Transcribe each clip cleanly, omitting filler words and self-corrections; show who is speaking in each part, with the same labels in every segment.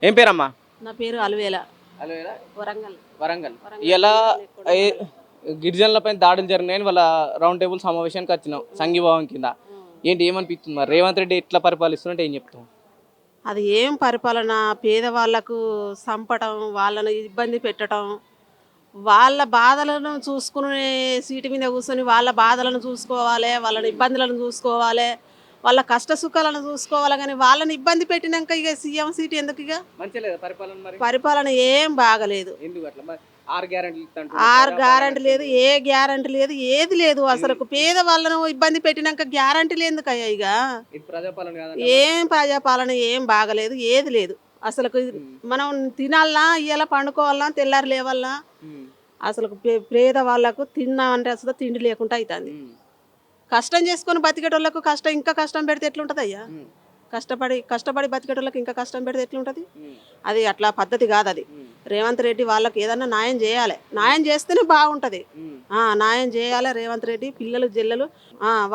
Speaker 1: ఏం పేరమ్మా?
Speaker 2: నా పేరు అలువేల,
Speaker 1: అలవేలా
Speaker 2: వరంగల్.
Speaker 1: వరంగల్.
Speaker 2: వరంగల్
Speaker 1: ఇలా
Speaker 2: జిల్లా
Speaker 1: గిరిజనులపై దాడులు జరిగినాయని వాళ్ళ రౌండ్ టేబుల్ సమావేశానికి వచ్చినాం సంఘీభావం కింద. ఏంటి ఏమనిపిస్తుంది మరి? రేవంత్ రెడ్డి ఎట్లా పరిపాలిస్తున్నట్టు ఏం చెప్తాం?
Speaker 2: అది ఏం పరిపాలన, పేదవాళ్లకు చంపటం, వాళ్ళని ఇబ్బంది పెట్టడం, వాళ్ళ బాధలను చూసుకునే సీటు మీద కూర్చొని వాళ్ళ బాధలను చూసుకోవాలి, వాళ్ళని ఇబ్బందులను చూసుకోవాలి, వాళ్ళ కష్ట సుఖాలను చూసుకోవాలి. కానీ వాళ్ళని ఇబ్బంది పెట్టినాక ఇక సీఎం సీటు ఎందుకు? ఇక
Speaker 1: మంచిగా లేదా పరిపాలన మరి?
Speaker 2: పరిపాలన ఏం బాగలేదు.
Speaker 1: ఎందుకు అట్లా మరి? 6 గ్యారెంటీలు
Speaker 2: ఆరు గ్యారంటీ లేదు, ఏ గ్యారంటీ లేదు, ఏది లేదు. అసలు పేదవాళ్ళను ఇబ్బంది పెట్టినాక గ్యారంటీలు ఎందుకు అయ్యా? ఇక
Speaker 1: ఇది ప్రజాపాలన కాదా?
Speaker 2: ఏం ప్రజాపాలన ఏం బాగలేదు, ఏది లేదు. అసలు మనం తినాలన్నా, ఇయ్యాల పండుకోవాలన్నా, తెల్లారి లేవాలన్నా, అసలు పేద వాళ్ళకు తిన్నామంటే అసలు తిండి లేకుండా అవుతుంది. కష్టం చేసుకొని బతికేటోళ్ళకు కష్టం ఇంకా కష్టం పెడితే ఎట్లుంటుంది అయ్యా? కష్టపడి బతికేటోళ్ళకి ఇంకా కష్టం పెడితే ఎట్లుంటుంది? అది అట్లా పద్ధతి కాదు అది. రేవంత్ రెడ్డి వాళ్ళకి ఏదన్నా న్యాయం చేయాలి, న్యాయం చేస్తేనే బాగుంటుంది. న్యాయం చేయాలి రేవంత్ రెడ్డి. పిల్లలు జిల్లలు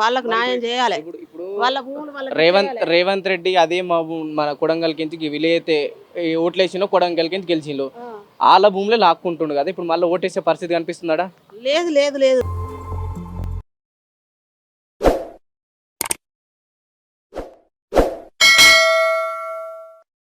Speaker 2: వాళ్ళకు న్యాయం చేయాలి. వాళ్ళ భూములు వాళ్ళకి
Speaker 1: రేవంత్ రెడ్డి అదే మన కొడంగల్ కించి వీలైతే ఓట్లేసినో కొడంగల్ కించి గెలిచిండు, వాళ్ళ భూములే లాక్కుంటుండు కదా. ఇప్పుడు మళ్ళీ ఓటేసే పరిస్థితి కనిపిస్తుందా?
Speaker 2: లేదు లేదు లేదు.